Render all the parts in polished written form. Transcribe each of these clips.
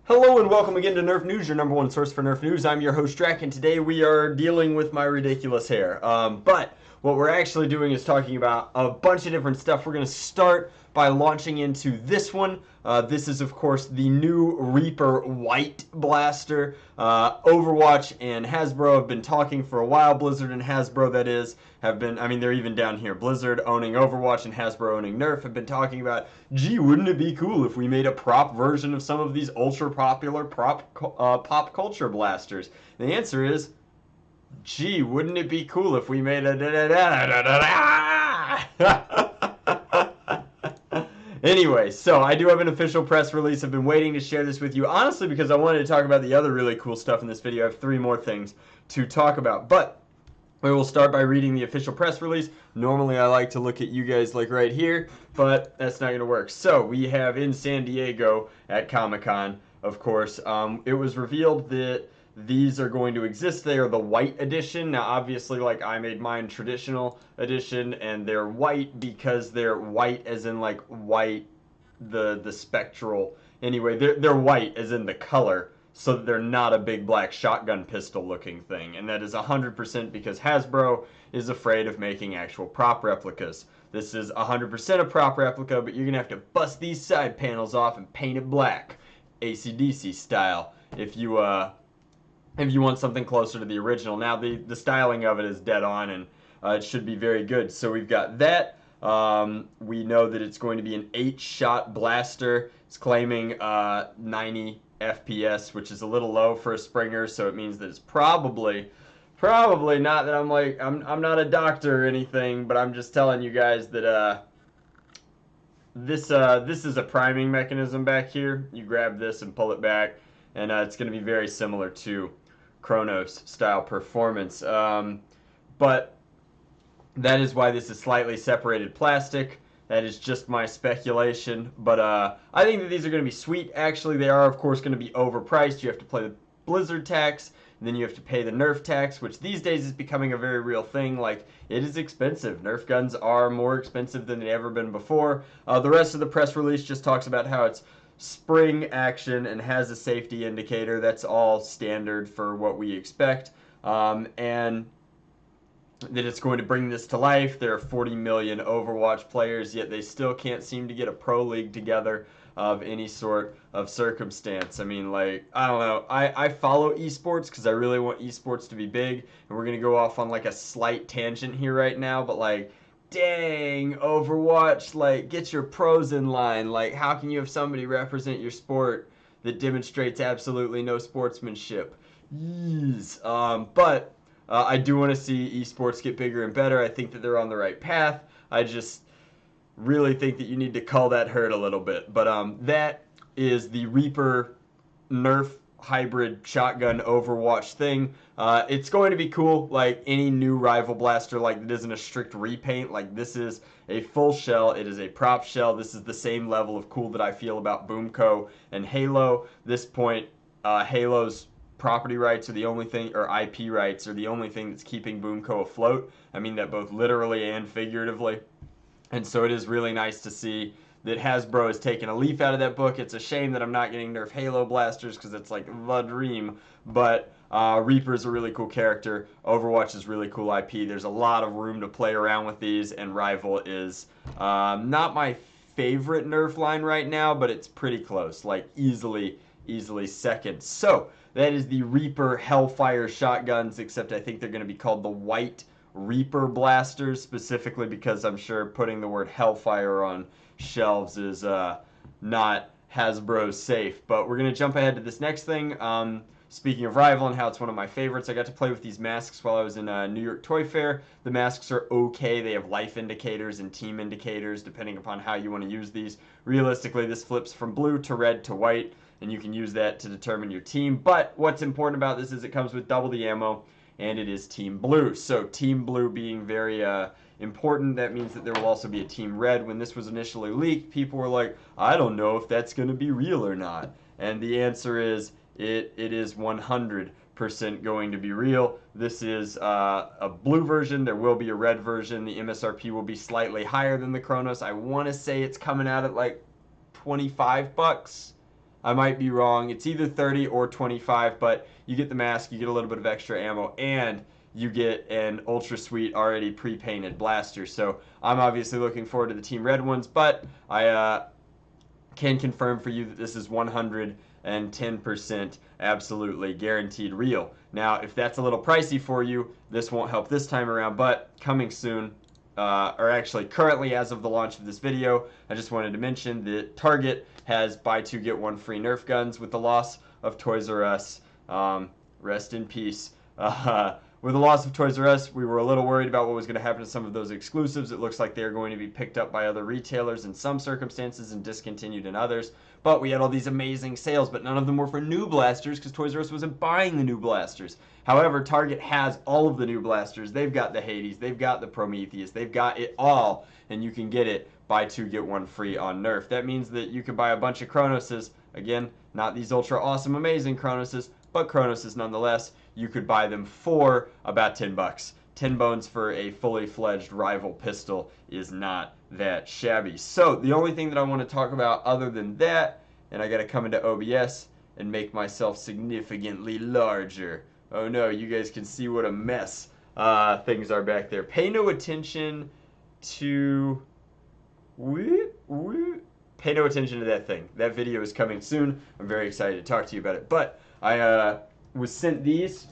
Hello and welcome again to Nerf News, your number one source for Nerf News. I'm your host Drac, and today we are dealing with my ridiculous hair. But what we're actually doing is talking about a bunch of different stuff. We're going to start by launching into this one. This is, of course, the new Reaper White Blaster. Overwatch and Hasbro have been talking for a while. Blizzard and Hasbro, that is, have been, I mean, they're even down here. Blizzard owning Overwatch and Hasbro owning Nerf have been talking about, gee, wouldn't it be cool if we made a prop version of some of these ultra popular pop culture blasters? And the answer is, gee, wouldn't it be cool if we made a Anyway, so I do have an official press release. I've been waiting to share this with you, honestly, because I wanted to talk about the other really cool stuff in this video. I have three more things to talk about, but we will start by reading the official press release. Normally, I like to look at you guys like right here, but that's not going to work. So we have in San Diego at Comic-Con, of course, it was revealed that these are going to exist. They are the white edition. Now, obviously, like I made mine traditional edition, and they're white because they're white as in like white, the spectral. Anyway, they're white as in the color, so that they're not a big black shotgun pistol looking thing. And that is 100% because Hasbro is afraid of making actual prop replicas. This is 100% a prop replica, but you're going to have to bust these side panels off and paint it black, AC/DC style, if you want something closer to the original. Now, the styling of it is dead on, and it should be very good. So we've got that. We know that it's going to be an 8-shot blaster. It's claiming 90 FPS, which is a little low for a Springer, so it means that it's probably not that I'm not a doctor or anything, but I'm just telling you guys that this is a priming mechanism back here. You grab this and pull it back, and it's going to be very similar to Chronos style performance. But that is why this is slightly separated plastic. That is just my speculation. But I think that these are going to be sweet. Actually, they are, of course, going to be overpriced. You have to pay the Blizzard tax, and then you have to pay the Nerf tax, which these days is becoming a very real thing. Like, it is expensive. Nerf guns are more expensive than they've ever been before. The rest of the press release just talks about how it's spring action and has a safety indicator. That's all standard for what we expect. And that it's going to bring this to life. There are 40 million Overwatch players, yet they still can't seem to get a pro league together of any sort of circumstance. I mean, like, I don't know. I follow esports because I really want esports to be big, and we're going to go off on like a slight tangent here right now, but like, dang, Overwatch, like, get your pros in line. Like, how can you have somebody represent your sport that demonstrates absolutely no sportsmanship? Yeez. But I do want to see esports get bigger and better. I think that they're on the right path. I just really think that you need to cull that herd a little bit. But that is the Reaper Nerf hybrid shotgun Overwatch thing. It's going to be cool, like any new rival blaster. Like, it isn't a strict repaint. Like, this is a full shell. It is a prop shell. This is the same level of cool that I feel about Boomco and Halo. This point, Halo's property rights are the only thing, or IP rights are the only thing that's keeping Boomco afloat. I mean that both literally and figuratively. And so it is really nice to see that Hasbro has taken a leaf out of that book. It's a shame that I'm not getting Nerf Halo blasters because it's like the dream. But Reaper is a really cool character. Overwatch is really cool IP. There's a lot of room to play around with these, and Rival is not my favorite Nerf line right now, but it's pretty close. Like, easily second. So that is the Reaper Hellfire shotguns, except I think they're going to be called the White Reaper blasters, specifically because I'm sure putting the word Hellfire on shelves is not Hasbro safe. But we're going to jump ahead to this next thing. Speaking of Rival and how it's one of my favorites, I got to play with these masks while I was in New York Toy Fair. The masks are okay. They have life indicators and team indicators depending upon how you want to use these. Realistically, this flips from blue to red to white, and you can use that to determine your team. But what's important about this is it comes with double the ammo, and it is Team Blue. So Team Blue being very important, that means that there will also be a Team Red. When this was initially leaked, people were like, I don't know if that's going to be real or not. And the answer is, it is 100% going to be real. This is a blue version. There will be a red version. The MSRP will be slightly higher than the Chronos. I want to say it's coming out at like 25 bucks. I might be wrong. It's either 30 or 25, but you get the mask, you get a little bit of extra ammo, and you get an ultra sweet already pre-painted blaster. So I'm obviously looking forward to the Team Red ones, but I can confirm for you that this is 110% absolutely guaranteed real. Now, if that's a little pricey for you, this won't help this time around, but coming soon, or actually currently as of the launch of this video, I just wanted to mention that Target has buy two get one free Nerf guns with the loss of Toys R Us. Rest in peace. With the loss of Toys R Us, we were a little worried about what was going to happen to some of those exclusives. It looks like they're going to be picked up by other retailers in some circumstances and discontinued in others. But we had all these amazing sales, but none of them were for new blasters because Toys R Us wasn't buying the new blasters. However, Target has all of the new blasters. They've got the Hades, they've got the Prometheus, they've got it all, and you can get it buy two get one free on Nerf. That means that you can buy a bunch of Cronoses. Again, not these ultra awesome amazing Cronoses, but Cronoses nonetheless. You could buy them for about 10 bucks. 10 bones for a fully fledged rival pistol is not that shabby. So the only thing that I want to talk about other than that, and I got to come into OBS and make myself significantly larger. Oh no, you guys can see what a mess things are back there. Pay no attention to... Pay no attention to that thing. That video is coming soon. I'm very excited to talk to you about it. But I was sent these.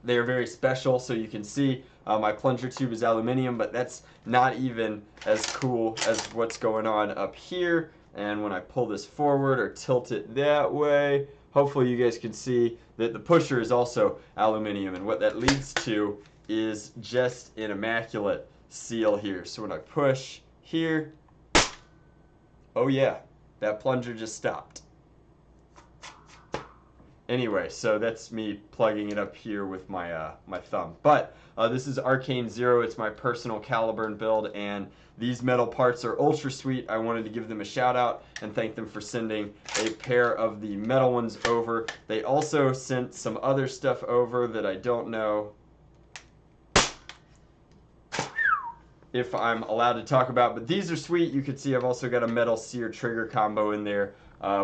They are very special, so you can see my plunger tube is aluminum, but that's not even as cool as what's going on up here. And when I pull this forward or tilt it that way, hopefully you guys can see that the pusher is also aluminum, and what that leads to is just an immaculate seal here. So when I push here, oh yeah, that plunger just stopped. Anyway, so that's me plugging it up here with my my thumb. But this is Arcane Zero. It's my personal Caliburn build, and these metal parts are ultra sweet. I wanted to give them a shout out and thank them for sending a pair of the metal ones over. They also sent some other stuff over that I don't know if I'm allowed to talk about, but these are sweet. You can see I've also got a metal sear trigger combo in there,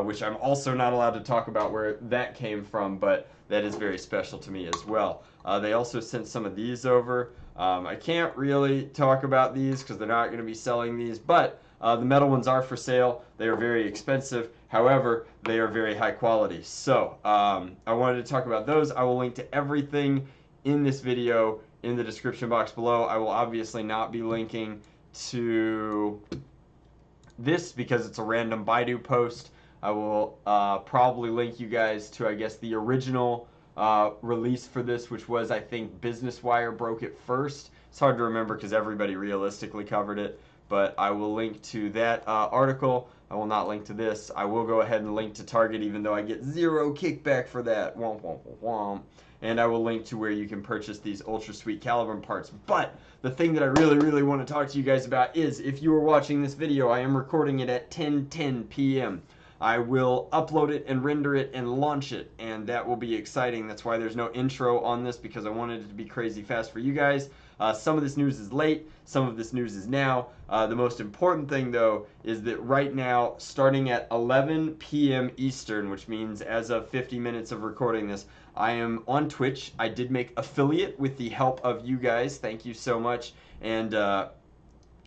which I'm also not allowed to talk about where that came from, but that is very special to me as well. They also sent some of these over. I can't really talk about these because they're not going to be selling these, but the metal ones are for sale. They are very expensive. However, they are very high quality. So I wanted to talk about those. I will link to everything in this video in the description box below. I will obviously not be linking to this because it's a random Baidu post. I will probably link you guys to, I guess, the original release for this, which was, I think, Business Wire broke it first. It's hard to remember because everybody realistically covered it, but I will link to that article. I will not link to this. I will go ahead and link to Target, even though I get zero kickback for that. Womp, womp, womp, womp. And I will link to where you can purchase these ultra sweet Caliburn parts. But the thing that I really want to talk to you guys about is, if you are watching this video, I am recording it at 10:10 p.m. I will upload it and render it and launch it, and that will be exciting. That's why there's no intro on this, because I wanted it to be crazy fast for you guys. Some of this news is late, some of this news is now. The most important thing, though, is that right now, starting at 11 p.m. Eastern, which means as of 50 minutes of recording this, I am on Twitch. I did make affiliate with the help of you guys. Thank you so much. And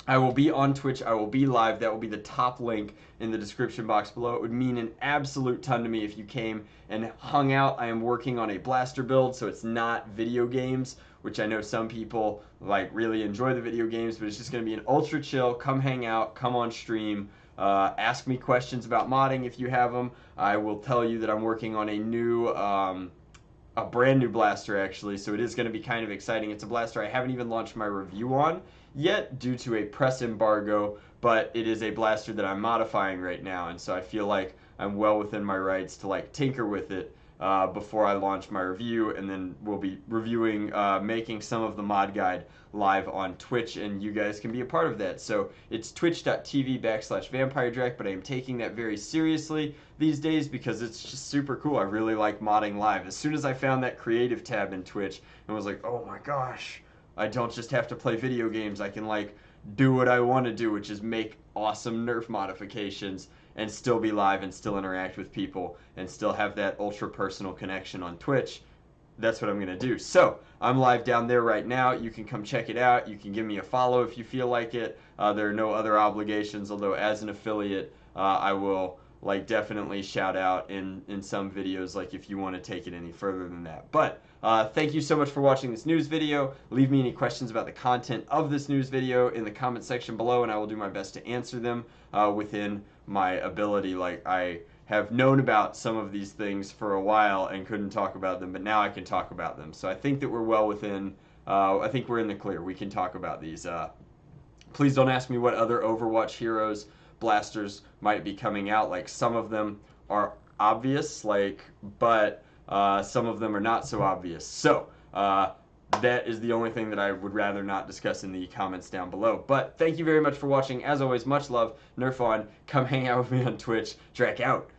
I will be on Twitch. I will be live. That will be the top link in the description box below. It would mean an absolute ton to me if you came and hung out. I am working on a blaster build, so it's not video games, which I know some people like really enjoy the video games, but it's just going to be an ultra chill. Come hang out. Come on stream. Ask me questions about modding if you have them. I will tell you that I'm working on a new... a brand new blaster, actually, so it is going to be kind of exciting. It's a blaster I haven't even launched my review on yet due to a press embargo, but it is a blaster that I'm modifying right now, and so I feel like I'm well within my rights to like tinker with it before I launch my review, and then we'll be reviewing, making some of the mod guide live on Twitch, and you guys can be a part of that. So it's twitch.tv/VampireDrac, but I am taking that very seriously these days because it's just super cool. I really like modding live. As soon as I found that creative tab in Twitch and was like, oh my gosh, I don't just have to play video games. I can like do what I want to do, which is make awesome Nerf modifications and still be live and still interact with people and still have that ultra personal connection on Twitch, that's what I'm going to do. So I'm live down there right now. You can come check it out. You can give me a follow if you feel like it. There are no other obligations, although as an affiliate, I will like definitely shout out in some videos, like if you want to take it any further than that. But thank you so much for watching this news video. Leave me any questions about the content of this news video in the comment section below, and I will do my best to answer them within my ability. Like, I have known about some of these things for a while and couldn't talk about them, but now I can talk about them. So I think that we're well within, I think we're in the clear. We can talk about these. Please don't ask me what other Overwatch heroes blasters might be coming out. Like, some of them are obvious, like, but some of them are not so obvious. So that is the only thing that I would rather not discuss in the comments down below. But thank you very much for watching. As always, much love. Nerf on. Come hang out with me on Twitch. Drac out.